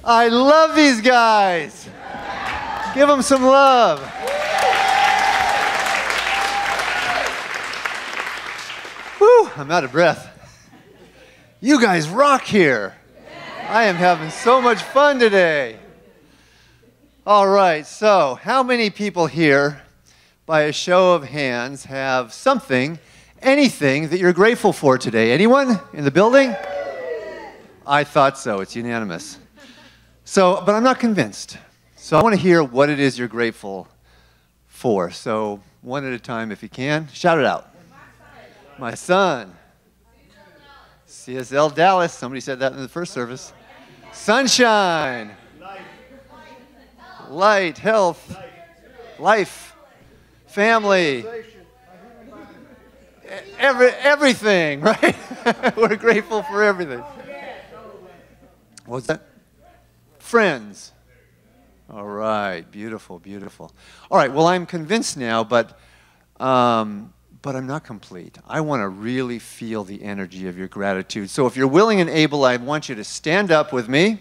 I love these guys. Give them some love. Whew, I'm out of breath. You guys rock here. I am having so much fun today. All right, so how many people here, by a show of hands, have something, anything that you're grateful for today? Anyone in the building? I thought so. It's unanimous. So, but I'm not convinced. So I want to hear what it is you're grateful for. So one at a time if you can. Shout it out. My son. CSLDallas. Somebody said that in the first service. Sunshine. Light. Health. Life. Family. Everything, right? We're grateful for everything. What's that? Friends. All right, beautiful, beautiful. All right, well, I'm convinced now, but I'm not complete. I want to really feel the energy of your gratitude. So if you're willing and able, I want you to stand up with me.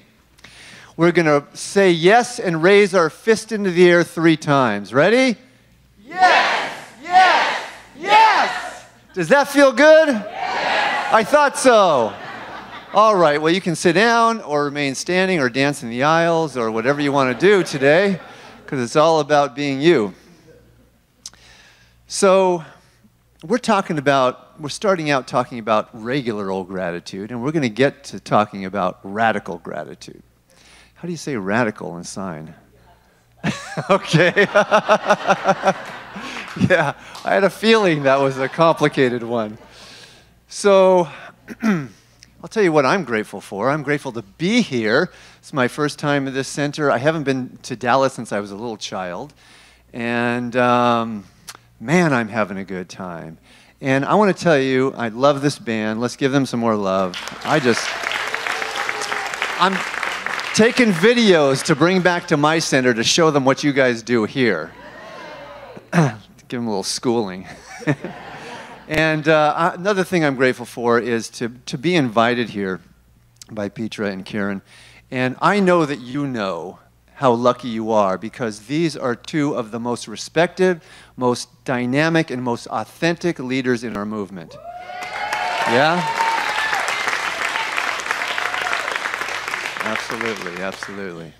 We're going to say yes and raise our fist into the air 3 times. Ready? Yes, yes, yes. Does that feel good? Yes. I thought so. All right, well, you can sit down or remain standing or dance in the aisles or whatever you want to do today, because it's all about being you. So we're starting out talking about regular old gratitude, and we're going to get to talking about radical gratitude. How do you say radical in sign? Okay. Yeah, I had a feeling that was a complicated one. So I'll tell you what I'm grateful for. I'm grateful to be here. It's my first time at this center. I haven't been to Dallas since I was a little child. And man, I'm having a good time. And I want to tell you, I love this band. Let's give them some more love. I'm taking videos to bring back to my center to show them what you guys do here. Give them a little schooling. And another thing I'm grateful for is to be invited here by Petra and Karen. And I know that you know how lucky you are, because these are 2 of the most respected, most dynamic, and most authentic leaders in our movement. Yeah? Absolutely, absolutely.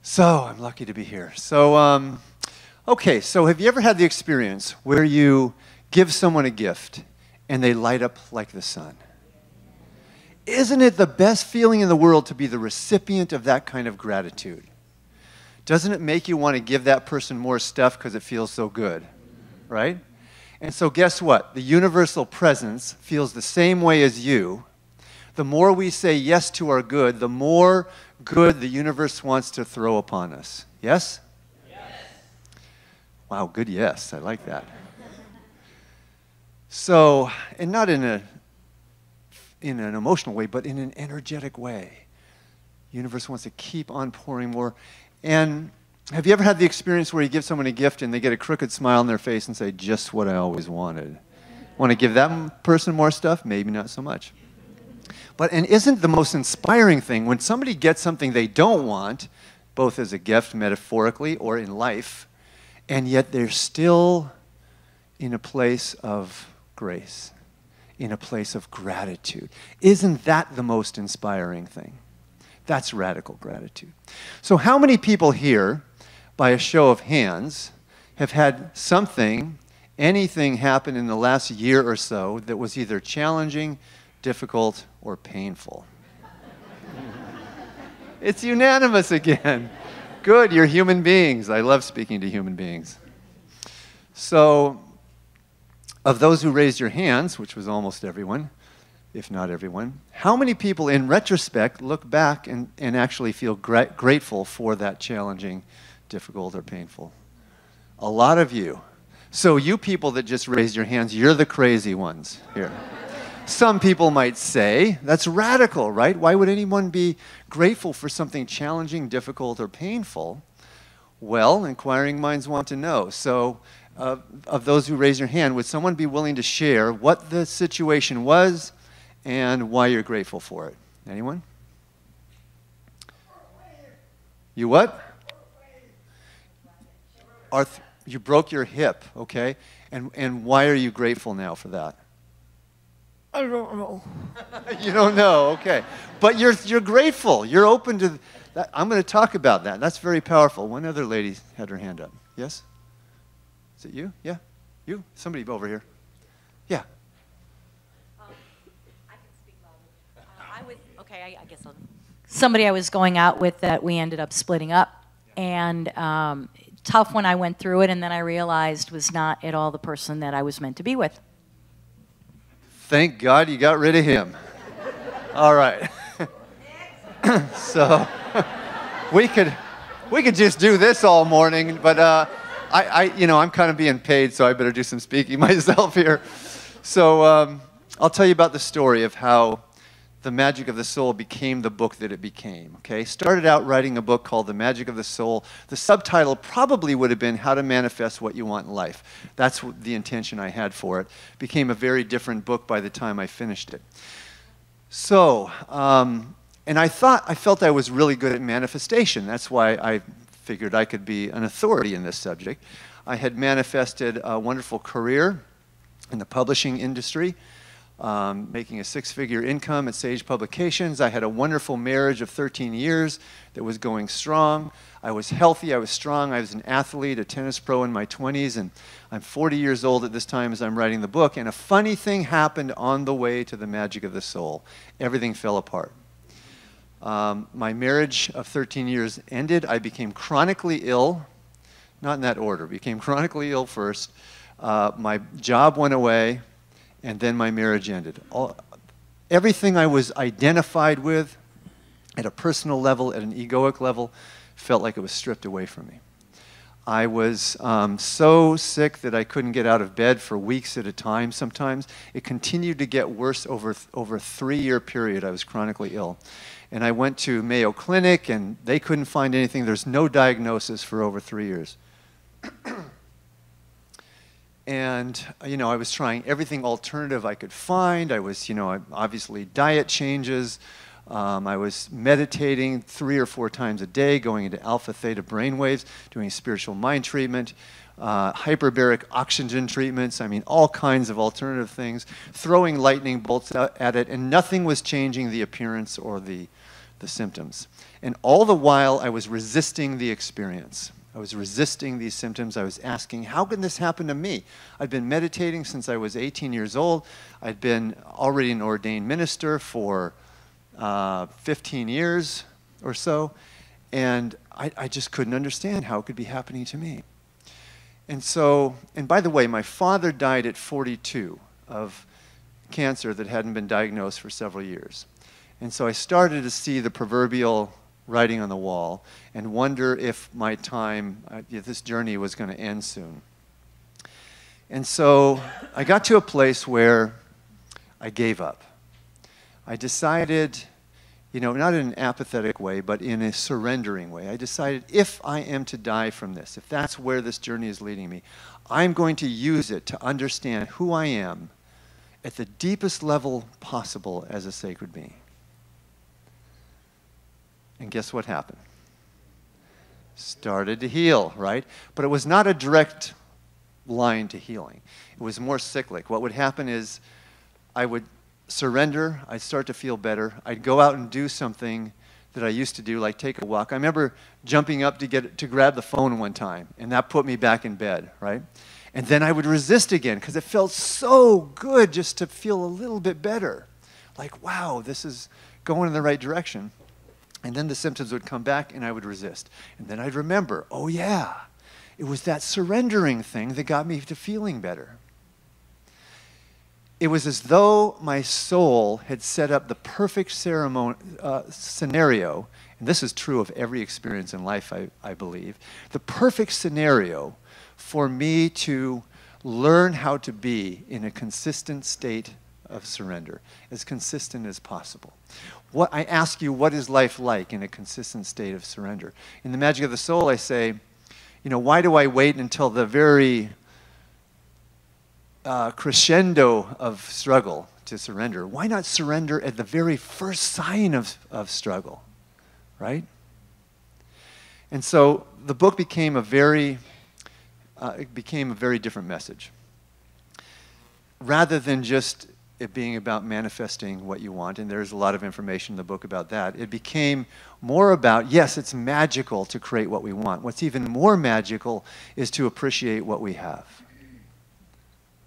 So I'm lucky to be here. So, okay, so have you ever had the experience where you give someone a gift and they light up like the sun? Isn't it the best feeling in the world to be the recipient of that kind of gratitude? Doesn't it make you want to give that person more stuff because it feels so good, right? And so guess what? The universal presence feels the same way as you. The more we say yes to our good, the more good the universe wants to throw upon us. Yes? Yes. Wow, good yes. I like that. So, and not in an emotional way, but in an energetic way. The universe wants to keep on pouring more. And have you ever had the experience where you give someone a gift and they get a crooked smile on their face and say, just what I always wanted? Want to give that person more stuff? Maybe not so much. And isn't the most inspiring thing when somebody gets something they don't want, both as a gift metaphorically or in life, and yet they're still in a place of grace, in a place of gratitude? Isn't that the most inspiring thing? That's radical gratitude. So how many people here, by a show of hands, have had anything happen in the last year or so that was either challenging, difficult, or painful? It's unanimous again. Good, you're human beings. I love speaking to human beings. So, of those who raised your hands, which was almost everyone, if not everyone, how many people in retrospect look back and actually feel grateful for that challenging, difficult, or painful? A lot of you. So you people that just raised your hands, you're the crazy ones here. Some people might say, that's radical, right? Why would anyone be grateful for something challenging, difficult, or painful? Well, inquiring minds want to know. So of those who raise your hand, would someone be willing to share what the situation was and why you're grateful for it? Anyone? You what? You broke your hip, okay? And why are you grateful now for that? I don't know. You don't know, okay. But you're grateful. You're open to that. I'm going to talk about that. That's very powerful. One other lady had her hand up. Yes? Is it you? Yeah? You? Somebody over here. Yeah. I can speak loudly. I guess somebody I was going out with that we ended up splitting up. And tough when I went through it, and then I realized was not at all the person that I was meant to be with. Thank God you got rid of him. All right. So we could just do this all morning, but I'm kind of being paid, so I better do some speaking myself here. So I'll tell you about the story of how The Magic of the Soul became the book that it became, okay? Started out writing a book called The Magic of the Soul. The subtitle probably would have been How to Manifest What You Want in Life. That's the intention I had for it. Became a very different book by the time I finished it. So, and I felt I was really good at manifestation. That's why I figured I could be an authority in this subject. I had manifested a wonderful career in the publishing industry, making a six-figure income at Sage Publications. I had a wonderful marriage of 13 years that was going strong. I was healthy, I was strong, I was an athlete, a tennis pro in my 20s, and I'm 40 years old at this time as I'm writing the book, and a funny thing happened on the way to The Magic of the Soul. Everything fell apart. My marriage of 13 years ended. I became chronically ill, not in that order, became chronically ill first. My job went away, and then my marriage ended. Everything I was identified with at a personal level, at an egoic level, felt like it was stripped away from me. I was so sick that I couldn't get out of bed for weeks at a time sometimes. It continued to get worse over a 3-year period. I was chronically ill. And I went to Mayo Clinic, and they couldn't find anything. There's no diagnosis for over 3 years. And, I was trying everything alternative I could find. I was, obviously diet changes. I was meditating 3 or 4 times a day, going into alpha theta brainwaves, doing spiritual mind treatment, hyperbaric oxygen treatments, all kinds of alternative things, throwing lightning bolts at it, and nothing was changing the appearance or the symptoms. And all the while, I was resisting the experience. I was resisting these symptoms. I was asking, how can this happen to me? I'd been meditating since I was 18 years old. I'd been already an ordained minister for 15 years or so, and I just couldn't understand how it could be happening to me. And so, and by the way, my father died at 42 of cancer that hadn't been diagnosed for several years. And so I started to see the proverbial writing on the wall and wonder if my time, if this journey was going to end soon. And so I got to a place where I gave up. I decided, not in an apathetic way, but in a surrendering way. I decided if I am to die from this, if that's where this journey is leading me, I'm going to use it to understand who I am at the deepest level possible as a sacred being. And guess what happened? Started to heal, right? But it was not a direct line to healing. It was more cyclic. What would happen is I would surrender, I'd start to feel better, I'd go out and do something that I used to do, like take a walk. I remember jumping up to grab the phone one time, and that put me back in bed, right? And then I would resist again because it felt so good just to feel a little bit better. Like, wow, this is going in the right direction. And then the symptoms would come back and I would resist. And then I'd remember, oh yeah, it was that surrendering thing that got me to feeling better. It was as though my soul had set up the perfect scenario, and this is true of every experience in life, I believe, the perfect scenario for me to learn how to be in a consistent state of surrender, as consistent as possible. I ask you, what is life like in a consistent state of surrender? In the Magic of the Soul, I say, why do I wait until the very crescendo of struggle to surrender? Why not surrender at the very first sign of struggle, right? And so the book became a very different message. Rather than just it being about manifesting what you want, and there's a lot of information in the book about that, it became more about, yes, it's magical to create what we want. What's even more magical is to appreciate what we have.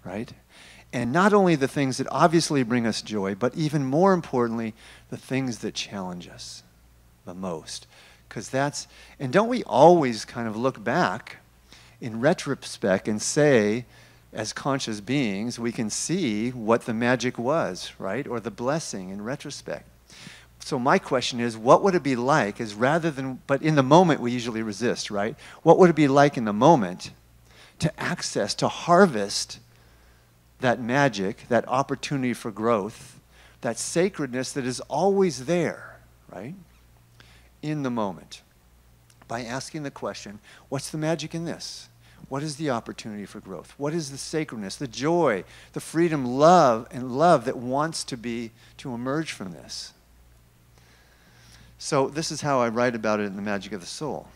Right? And not only the things that obviously bring us joy, but even more importantly, the things that challenge us the most. And don't we always kind of look back in retrospect and say, as conscious beings, we can see what the magic was, right? Or the blessing in retrospect. So my question is, what would it be like, but in the moment we usually resist, right? What would it be like in the moment to access, to harvest that magic, that opportunity for growth, that sacredness that is always there, right? In the moment. By asking the question, what's the magic in this? What is the opportunity for growth? What is the sacredness, the joy, the freedom, love that wants to emerge from this? So this is how I write about it in The Magic of the Soul.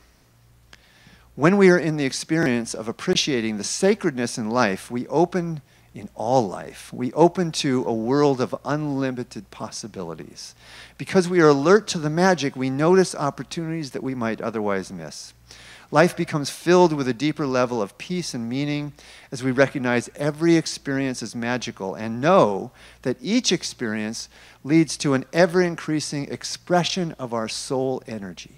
When we are in the experience of appreciating the sacredness in life, we open in all life. We open to a world of unlimited possibilities. Because we are alert to the magic, we notice opportunities that we might otherwise miss. Life becomes filled with a deeper level of peace and meaning as we recognize every experience is magical and know that each experience leads to an ever-increasing expression of our soul energy.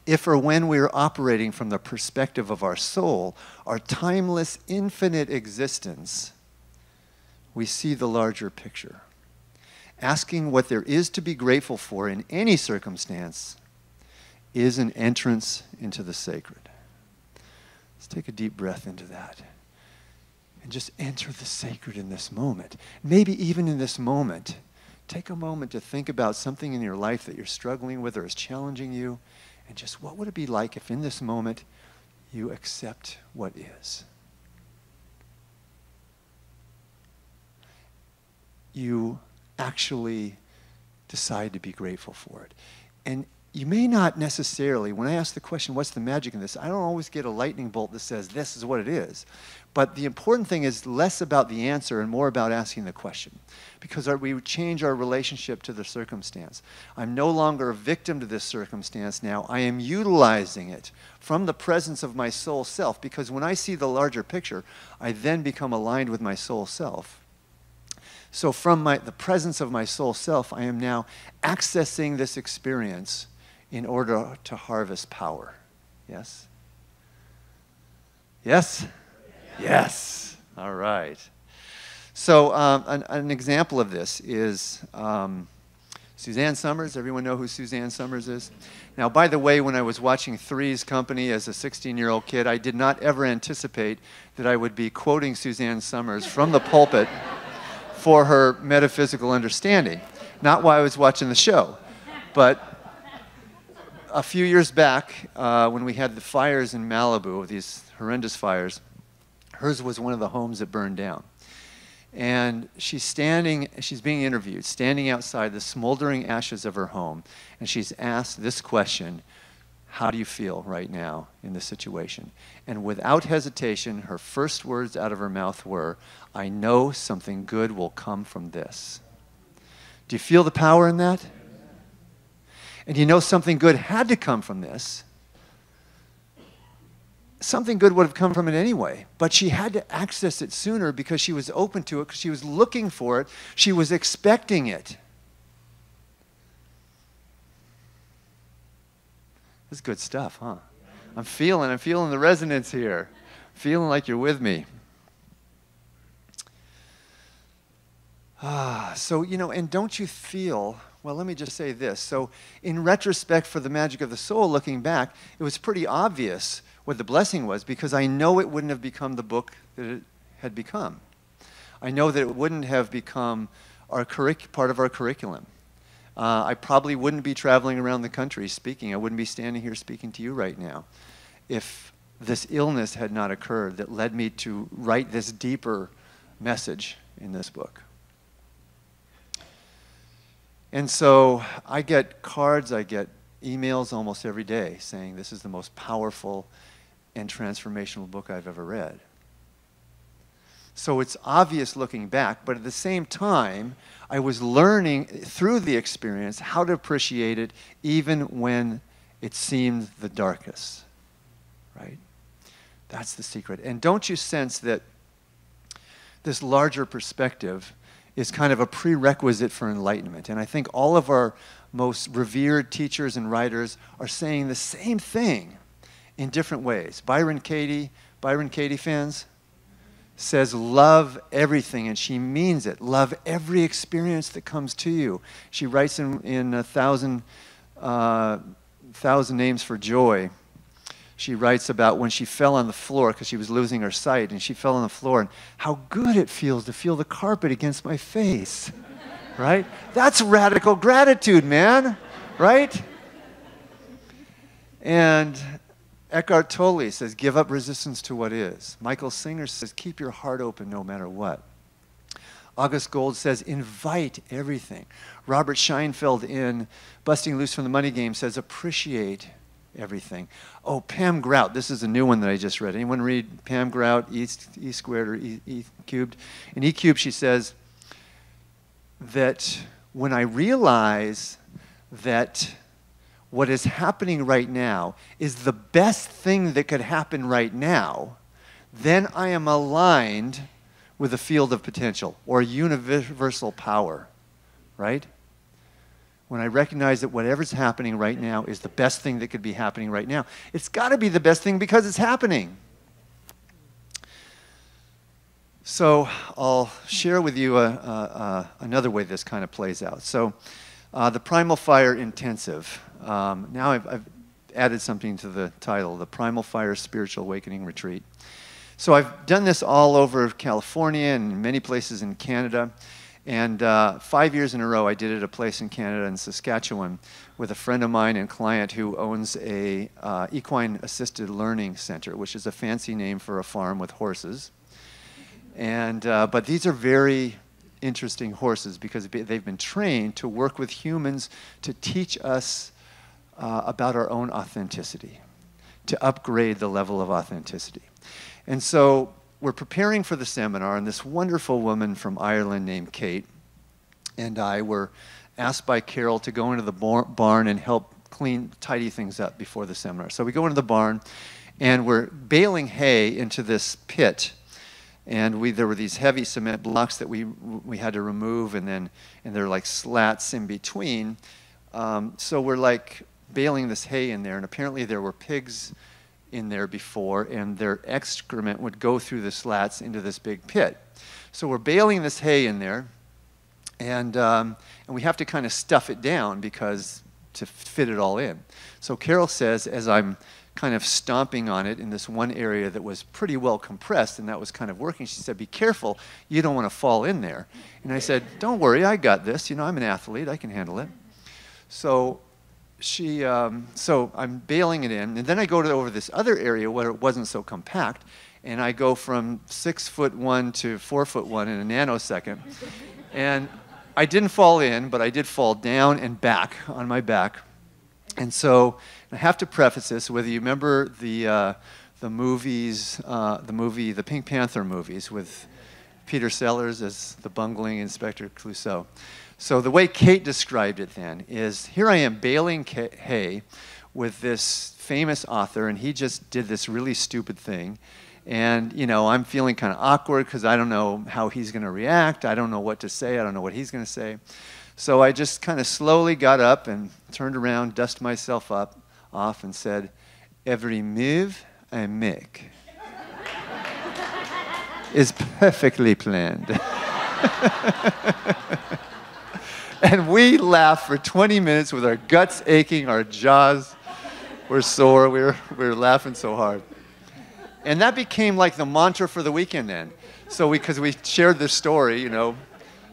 If or when we are operating from the perspective of our soul, our timeless, infinite existence, we see the larger picture. Asking what there is to be grateful for in any circumstance is an entrance into the sacred. Let's take a deep breath into that. And just enter the sacred in this moment. Maybe even in this moment, take a moment to think about something in your life that you're struggling with or is challenging you. And just what would it be like if in this moment you accept what is? You actually decide to be grateful for it. And you may not necessarily, when I ask the question, what's the magic in this? I don't always get a lightning bolt that says this is what it is. But the important thing is less about the answer and more about asking the question. Because we change our relationship to the circumstance. I'm no longer a victim to this circumstance now. I am utilizing it from the presence of my soul self. Because when I see the larger picture, I then become aligned with my soul self. So from the presence of my soul self, I am now accessing this experience in order to harvest power. Yes? Yes? Yes. All right. So an example of this is Suzanne Summers. Everyone know who Suzanne Summers is? Now, by the way, when I was watching Three's Company as a 16-year-old kid, I did not ever anticipate that I would be quoting Suzanne Summers from the pulpit for her metaphysical understanding. Not while I was watching the show, but a few years back, when we had the fires in Malibu, these horrendous fires, hers was one of the homes that burned down. And she's being interviewed, standing outside the smoldering ashes of her home, and she's asked this question, how do you feel right now in this situation? And without hesitation, her first words out of her mouth were, I know something good will come from this. Do you feel the power in that? And you know something good had to come from this. Something good would have come from it anyway, but she had to access it sooner because she was open to it, because she was looking for it, she was expecting it. This is good stuff, huh? I'm feeling the resonance here. Feeling like you're with me. So, you know, and don't you feel, well, let me just say this. So, in retrospect, for The Magic of the Soul, looking back, it was pretty obvious what the blessing was, because I know it wouldn't have become the book that it had become. I know that it wouldn't have become part of our curriculum. I probably wouldn't be traveling around the country speaking. I wouldn't be standing here speaking to you right now if this illness had not occurred that led me to write this deeper message in this book. And so I get cards, I get emails almost every day saying this is the most powerful and transformational book I've ever read. So it's obvious looking back, but at the same time, I was learning through the experience how to appreciate it even when it seemed the darkest, right? That's the secret. And don't you sense that this larger perspective is kind of a prerequisite for enlightenment? And I think all of our most revered teachers and writers are saying the same thing in different ways. Byron Katie fans, says love everything, and she means it. Love every experience that comes to you. She writes in 1,000 Names for Joy. She writes about when she fell on the floor because she was losing her sight, and she fell on the floor, and how good it feels to feel the carpet against my face, right? That's radical gratitude, man, right? And Eckhart Tolle says, give up resistance to what is. Michael Singer says, keep your heart open no matter what. August Gold says, invite everything. Robert Scheinfeld in Busting Loose from the Money Game says, appreciate everything. Oh, Pam Grout, this is a new one that I just read. Anyone read Pam Grout, E squared or E cubed? In E cubed, she says that when I realize that what is happening right now is the best thing that could happen right now, then I am aligned with a field of potential or universal power, right? When I recognize that whatever's happening right now is the best thing that could be happening right now, it's got to be the best thing because it's happening. So I'll share with you another way this kind of plays out. So the Primal Fire Intensive. Now I've added something to the title, the Primal Fire Spiritual Awakening Retreat. So I've done this all over California and many places in Canada. And 5 years in a row, I did it at a place in Canada in Saskatchewan with a friend of mine and client who owns a equine assisted learning center, which is a fancy name for a farm with horses. And but these are very interesting horses because they've been trained to work with humans to teach us about our own authenticity, to upgrade the level of authenticity. And so we're preparing for the seminar, and this wonderful woman from Ireland named Kate and I were asked by Carol to go into the barn and help tidy things up before the seminar. So we go into the barn, and we're baling hay into this pit. And there were these heavy cement blocks that we had to remove, and there are like slats in between. So we're like baling this hay in there, and apparently there were pigs in there before, and their excrement would go through the slats into this big pit. So we're baling this hay in there, and we have to kind of stuff it down to fit it all in. So Carol says, as I'm kind of stomping on it in this one area that was pretty well compressed and that was kind of working, she said, be careful, you don't want to fall in there. And I said, don't worry, I got this, I'm an athlete, I can handle it. So so I'm baling it in, and then I go over this other area where it wasn't so compact, and I go from 6'1" to 4'1" in a nanosecond. And I didn't fall in, but I did fall down and back on my back. And so I have to preface this, whether you remember the Pink Panther movies with Peter Sellers as the bungling Inspector Clouseau. So the way Kate described it then is, here I am baling hay with this famous author, and he just did this really stupid thing. And, you know, I'm feeling kind of awkward because I don't know how he's going to react. I don't know what to say. I don't know what he's going to say. So I just kind of slowly got up and turned around, dusted myself off, and said, every move I make is perfectly planned. And we laughed for 20 minutes with our guts aching, our jaws were sore. We were laughing so hard. And that became like the mantra for the weekend then. So because we shared this story, you know,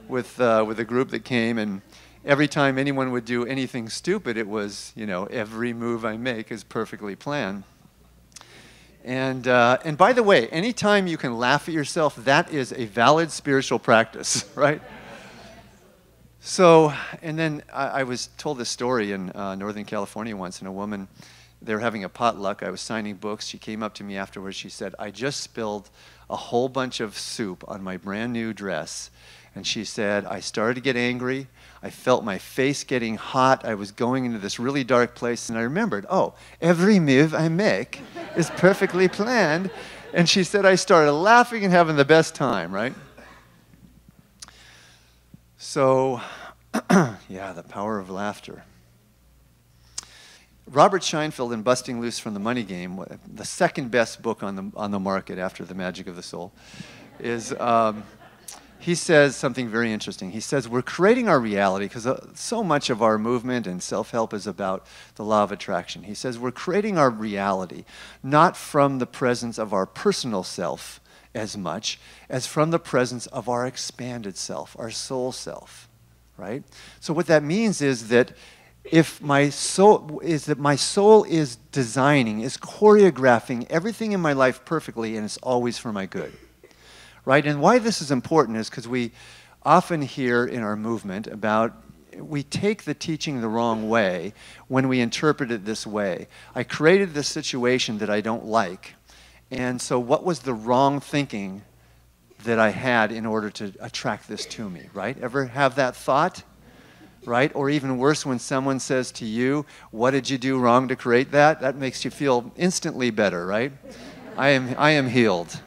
with a group that came, and every time anyone would do anything stupid, it was, you know, every move I make is perfectly planned. And by the way, anytime you can laugh at yourself, that is a valid spiritual practice, right? So, and then I was told this story in Northern California once, and a woman, they were having a potluck. I was signing books. She came up to me afterwards. She said, I just spilled a whole bunch of soup on my brand new dress. And she said, I started to get angry. I felt my face getting hot. I was going into this really dark place. And I remembered, oh, every move I make is perfectly planned. And she said, I started laughing and having the best time, right? So, yeah, the power of laughter. Robert Scheinfeld in Busting Loose from the Money Game, the second best book on the market after The Magic of the Soul, is he says something very interesting. He says we're creating our reality because so much of our movement and self-help is about the law of attraction. He says we're creating our reality not from the presence of our personal self as much as from the presence of our expanded self, our soul self, right? So what that means is that if my soul is designing, is choreographing everything in my life perfectly, and it's always for my good, right? And why this is important is because we often hear in our movement about we take the teaching the wrong way when we interpret it this way. I created this situation that I don't like, and so what was the wrong thinking that I had in order to attract this to me, right? Ever have that thought? Right? Or even worse, when someone says to you, what did you do wrong to create that? That makes you feel instantly better, right? I am healed.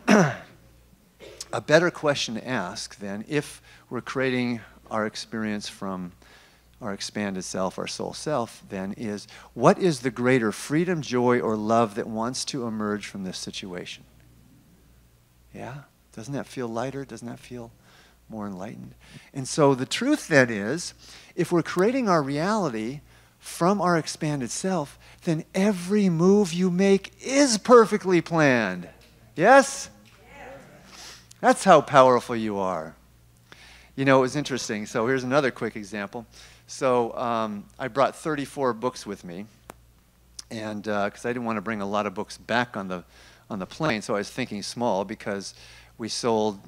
A better question to ask then, if we're creating our experience from our expanded self, our soul self, then is, what is the greater freedom, joy, or love that wants to emerge from this situation? Yeah? Doesn't that feel lighter? Doesn't that feel more enlightened? And so the truth then is, if we're creating our reality from our expanded self, then every move you make is perfectly planned. Yes? That's how powerful you are. You know, it was interesting. So here's another quick example. So I brought 34 books with me, and because I didn't want to bring a lot of books back on the plane, so I was thinking small because we sold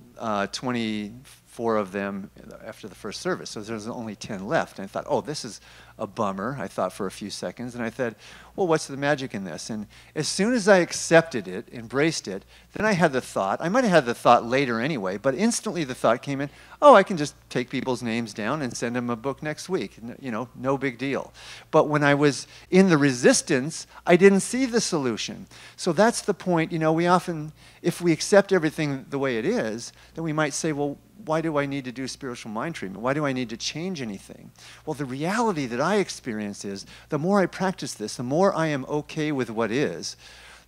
24 of them after the first service. So there's only 10 left. And I thought, oh, this is a bummer, I thought for a few seconds. And I thought, well, what's the magic in this? And as soon as I accepted it, embraced it, then I had the thought, I might have had the thought later anyway, but instantly the thought came in, oh, I can just take people's names down and send them a book next week. You know, no big deal. But when I was in the resistance, I didn't see the solution. So that's the point. You know, we often, if we accept everything the way it is, then we might say, well, why do I need to do spiritual mind treatment? Why do I need to change anything? Well, the reality that I experience is the more I practice this, the more I am okay with what is,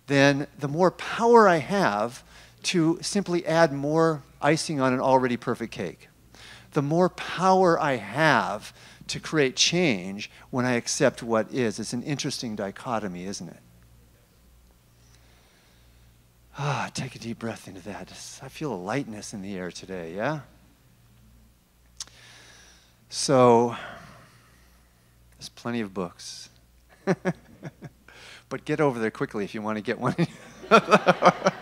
then the more power I have to simply add more icing on an already perfect cake. The more power I have to create change when I accept what is. It's an interesting dichotomy, isn't it? Ah, take a deep breath into that. I feel a lightness in the air today, yeah? So, there's plenty of books. But get over there quickly if you want to get one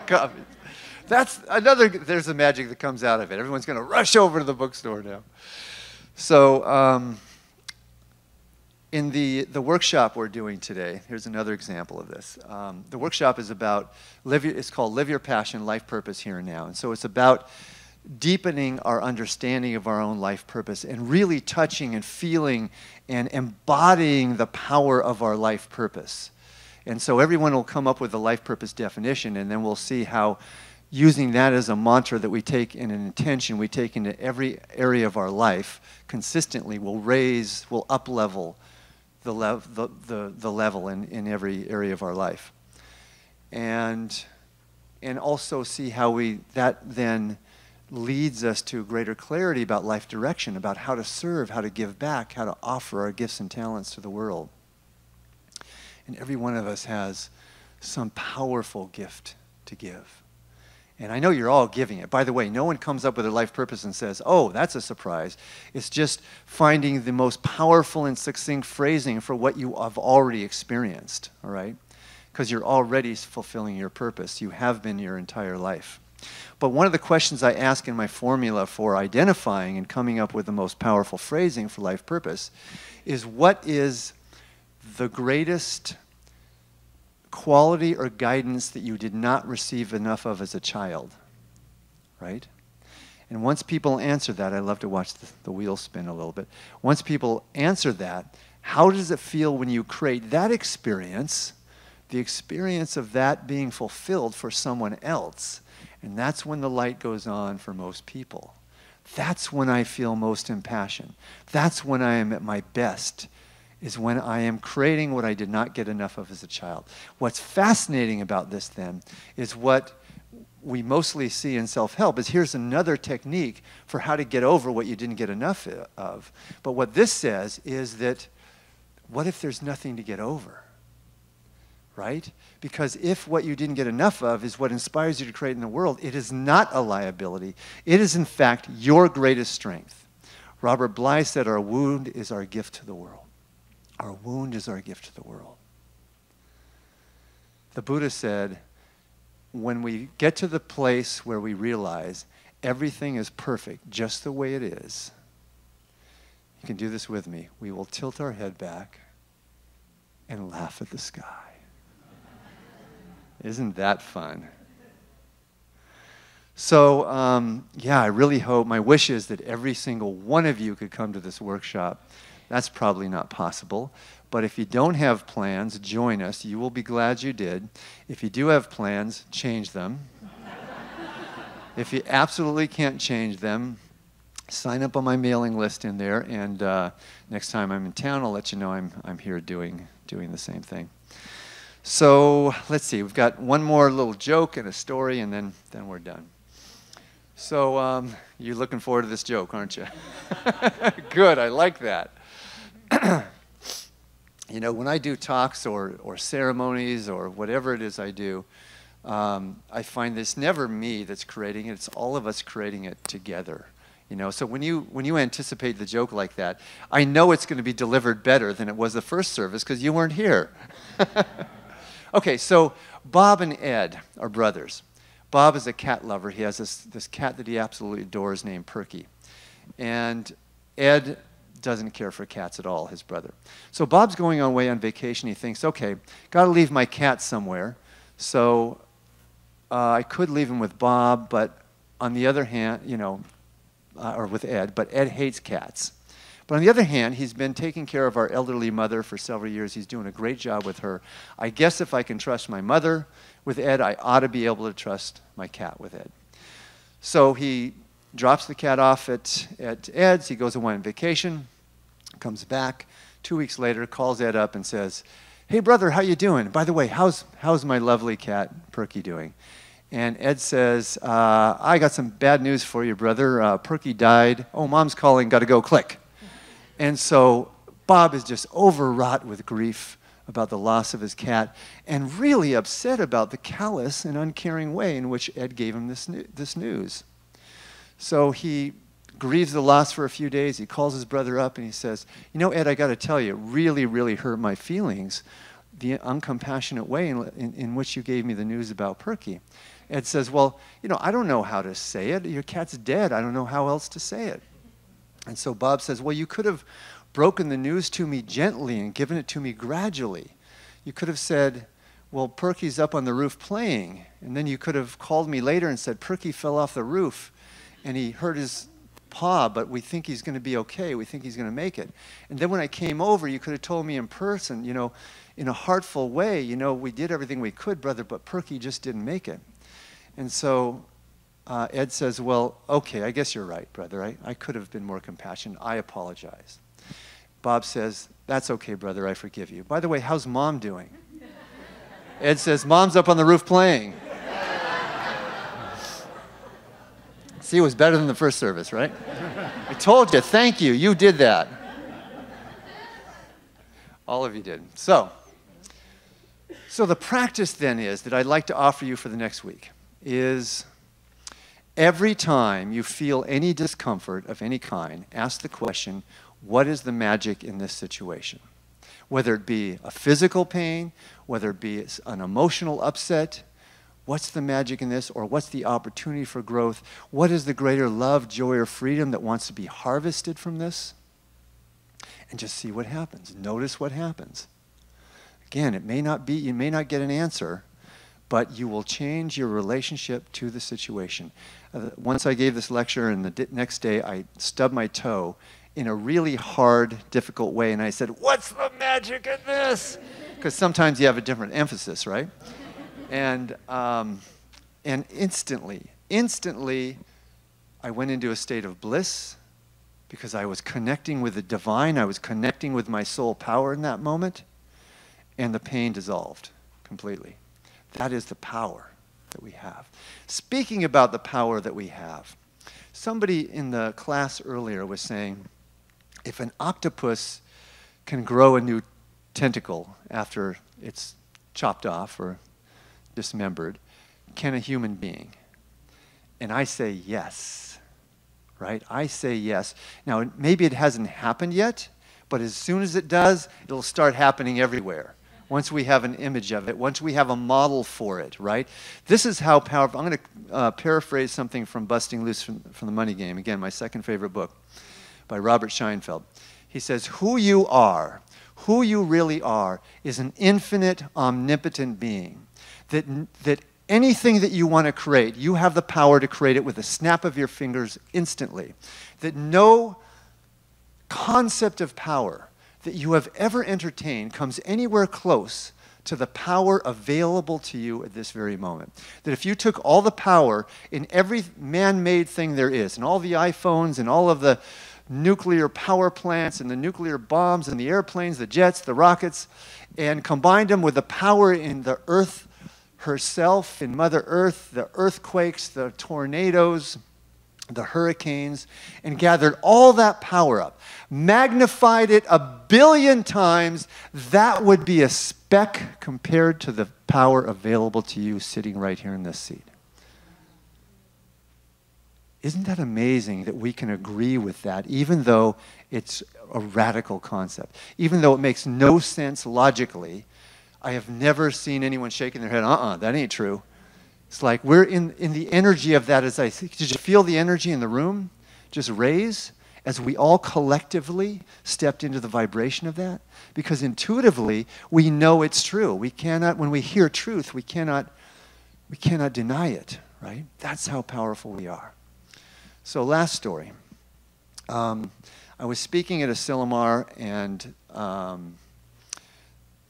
copy. That's another, there's the magic that comes out of it. Everyone's going to rush over to the bookstore now. So, in the workshop we're doing today, here's another example of this. The workshop is about, it's called Live Your Passion, Life Purpose Here and Now. And so it's about deepening our understanding of our own life purpose and really touching and feeling and embodying the power of our life purpose. And so everyone will come up with a life purpose definition, and then we'll see how using that as a mantra that we take in an intention, we take into every area of our life consistently will up-level the level in every area of our life. And also see how that then leads us to greater clarity about life direction, about how to serve, how to give back, how to offer our gifts and talents to the world. And every one of us has some powerful gift to give. And I know you're all giving it. By the way, no one comes up with a life purpose and says, oh, that's a surprise. It's just finding the most powerful and succinct phrasing for what you have already experienced, all right? Because you're already fulfilling your purpose. You have been your entire life. But one of the questions I ask in my formula for identifying and coming up with the most powerful phrasing for life purpose is, what is the greatest quality or guidance that you did not receive enough of as a child, right? And once people answer that, I love to watch the wheel spin a little bit. Once people answer that, how does it feel when you create that experience, the experience of that being fulfilled for someone else? And that's when the light goes on for most people. That's when I feel most impassioned. That's when I am at my best, is when I am creating what I did not get enough of as a child. What's fascinating about this then is what we mostly see in self-help is, here's another technique for how to get over what you didn't get enough of. But what this says is that, what if there's nothing to get over? Right? Because if what you didn't get enough of is what inspires you to create in the world, it is not a liability. It is, in fact, your greatest strength. Robert Bly said, our wound is our gift to the world. Our wound is our gift to the world. The Buddha said, when we get to the place where we realize everything is perfect just the way it is, you can do this with me, we will tilt our head back and laugh at the sky. Isn't that fun? So, yeah, I really hope, my wish is that every single one of you could come to this workshop. That's probably not possible. But if you don't have plans, join us. You will be glad you did. If you do have plans, change them. If you absolutely can't change them, sign up on my mailing list in there. And next time I'm in town, I'll let you know I'm here doing the same thing. So let's see, we've got one more little joke and a story, and then we're done. So you're looking forward to this joke, aren't you? Good, I like that. You know, when I do talks or ceremonies or whatever it is I do, I find it's never me that's creating it, it's all of us creating it together. You know, so when you anticipate the joke like that, I know it's going to be delivered better than it was the first service because you weren't here. Okay, so Bob and Ed are brothers. Bob is a cat lover. He has this cat that he absolutely adores named Perky. And Ed doesn't care for cats at all, his brother. So Bob's going away on vacation. He thinks, okay, got to leave my cat somewhere. So I could leave him with Bob, but on the other hand, you know, or with Ed, but Ed hates cats. But on the other hand, he's been taking care of our elderly mother for several years. He's doing a great job with her. I guess if I can trust my mother with Ed, I ought to be able to trust my cat with Ed. So he drops the cat off at Ed's. He goes away on vacation, comes back 2 weeks later, calls Ed up and says, hey, brother, how you doing? By the way, how's my lovely cat, Perky, doing? And Ed says, I got some bad news for you, brother. Perky died. Oh, mom's calling, got to go, click. And so Bob is just overwrought with grief about the loss of his cat and really upset about the callous and uncaring way in which Ed gave him this news. So he grieves the loss for a few days. He calls his brother up and he says, you know, Ed, I got to tell you, it really, really hurt my feelings, the uncompassionate way in which you gave me the news about Perky. Ed says, well, you know, I don't know how to say it. Your cat's dead. I don't know how else to say it. And so Bob says, well, you could have broken the news to me gently and given it to me gradually. You could have said, well, Perky's up on the roof playing. And then you could have called me later and said, Perky fell off the roof. and he hurt his paw, but we think he's going to be okay. We think he's going to make it. And then when I came over, you could have told me in person, you know, in a heartful way, you know, we did everything we could, brother, but Perky just didn't make it. And so Ed says, well, okay, I guess you're right, brother. I could have been more compassionate. I apologize. Bob says, that's okay, brother. I forgive you. By the way, how's Mom doing? Ed says, Mom's up on the roof playing. See, it was better than the first service, right? I told you, thank you, you did that. All of you did. So the practice then is that I'd like to offer you for the next week is every time you feel any discomfort of any kind, ask the question, what is the magic in this situation? Whether it be a physical pain, whether it be an emotional upset, what's the magic in this, or what's the opportunity for growth? What is the greater love, joy, or freedom that wants to be harvested from this? And just see what happens. Notice what happens. Again, it may not be, you may not get an answer, but you will change your relationship to the situation. Once I gave this lecture, and the next day I stubbed my toe in a really hard, difficult way, and I said, what's the magic in this? Because sometimes you have a different emphasis, right? And instantly, I went into a state of bliss because I was connecting with the divine. I was connecting with my soul power in that moment, and the pain dissolved completely. That is the power that we have. Speaking about the power that we have, somebody in the class earlier was saying, if an octopus can grow a new tentacle after it's chopped off or dismembered, can a human being? And I say yes, right? I say yes. Now, maybe it hasn't happened yet, but as soon as it does, it'll start happening everywhere. Once we have an image of it, once we have a model for it, right? This is how powerful. I'm going to paraphrase something from Busting Loose from the Money Game. Again, my second favorite book by Robert Scheinfeld. He says, who you really are, is an infinite, omnipotent being. That anything that you want to create, you have the power to create it with a snap of your fingers instantly. That no concept of power that you have ever entertained comes anywhere close to the power available to you at this very moment. That if you took all the power in every man-made thing there is, and all the iPhones and all of the nuclear power plants and the nuclear bombs and the airplanes, the jets, the rockets, and combined them with the power in the earth herself, in Mother Earth, the earthquakes, the tornadoes, the hurricanes, and gathered all that power up, magnified it 1 billion times, that would be a speck compared to the power available to you sitting right here in this seat. Isn't that amazing that we can agree with that, even though it's a radical concept? Even though it makes no sense logically, I have never seen anyone shaking their head, that ain't true. It's like we're in the energy of that. Did you feel the energy in the room just raise as we all collectively stepped into the vibration of that? Because intuitively, we know it's true. We cannot, when we hear truth, we cannot deny it, right? That's how powerful we are. So last story. I was speaking at a Silomar, and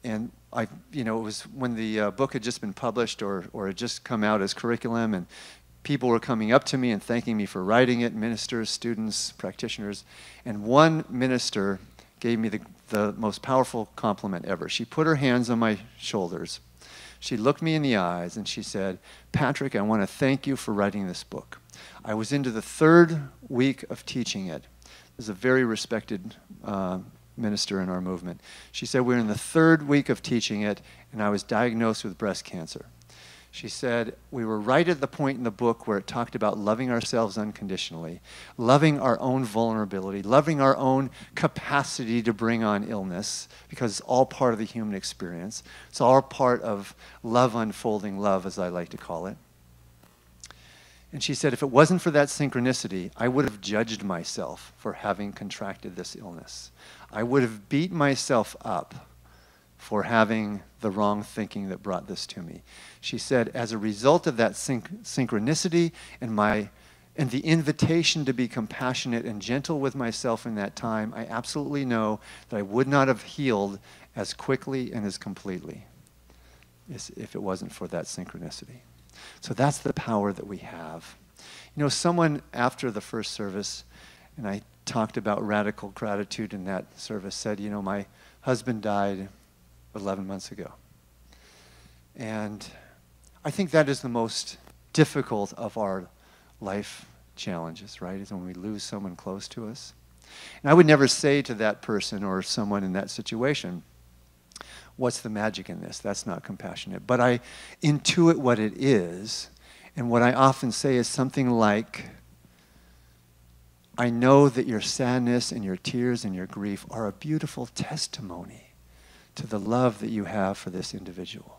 it was when the book had just been published or had just come out as curriculum, and people were coming up to me and thanking me for writing it, ministers, students, practitioners, and one minister gave me the most powerful compliment ever. She put her hands on my shoulders. She looked me in the eyes and she said, Patrick, I want to thank you for writing this book. I was into the 3rd week of teaching it. There's a very respected minister in our movement. She said, we're in the 3rd week of teaching it, and I was diagnosed with breast cancer. She said, we were right at the point in the book where it talked about loving ourselves unconditionally, loving our own vulnerability, loving our own capacity to bring on illness, because it's all part of the human experience. It's all part of love unfolding love, as I like to call it. And she said, if it wasn't for that synchronicity, I would have judged myself for having contracted this illness. I would have beat myself up for having the wrong thinking that brought this to me. She said, as a result of that synchronicity and my and the invitation to be compassionate and gentle with myself in that time, I absolutely know that I would not have healed as quickly and as completely if it wasn't for that synchronicity. So that's the power that we have. You know, someone after the first service, and I talked about radical gratitude in that service, said, you know, my husband died 11 months ago. And I think that is the most difficult of our life challenges, right? Is when we lose someone close to us. And I would never say to that person or someone in that situation, what's the magic in this? That's not compassionate. But I intuit what it is, and what I often say is something like, I know that your sadness and your tears and your grief are a beautiful testimony to the love that you have for this individual.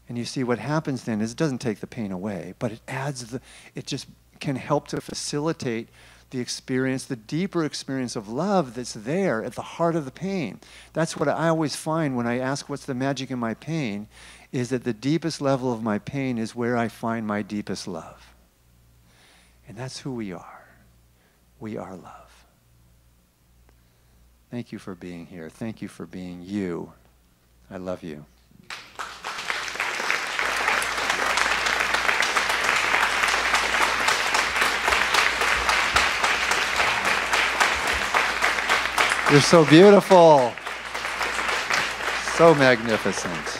And you see, what happens then is it doesn't take the pain away, but it just can help to facilitate the experience, the deeper experience of love that's there at the heart of the pain. That's what I always find when I ask what's the magic in my pain, is that the deepest level of my pain is where I find my deepest love. And that's who we are. We are love. Thank you for being here. Thank you for being you. I love you. You're so beautiful. So magnificent.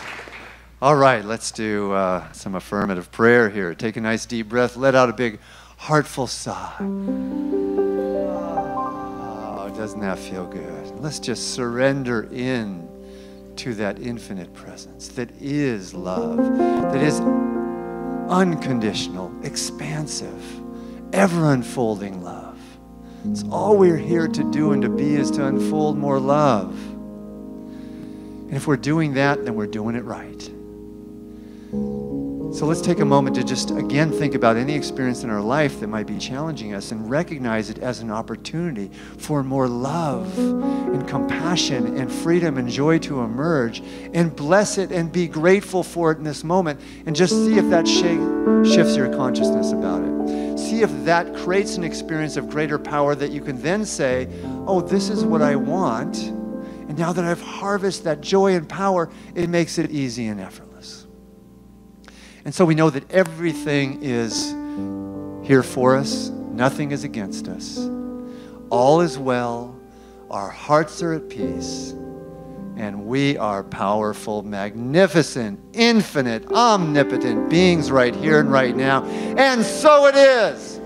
All right, let's do some affirmative prayer here. Take a nice deep breath. Let out a big, heartful sigh. Oh, doesn't that feel good? Let's just surrender in to that infinite presence that is love, that is unconditional, expansive, ever-unfolding love. It's all we're here to do and to be is to unfold more love. And if we're doing that, then we're doing it right. So let's take a moment to just again think about any experience in our life that might be challenging us and recognize it as an opportunity for more love and compassion and freedom and joy to emerge, and bless it and be grateful for it in this moment, and just see if that shifts your consciousness about it. See if that creates an experience of greater power that you can then say, oh, this is what I want. And now that I've harvested that joy and power, it makes it easy and effortless. And so we know that everything is here for us. Nothing is against us. All is well. Our hearts are at peace. And we are powerful, magnificent, infinite, omnipotent beings right here and right now. And so it is.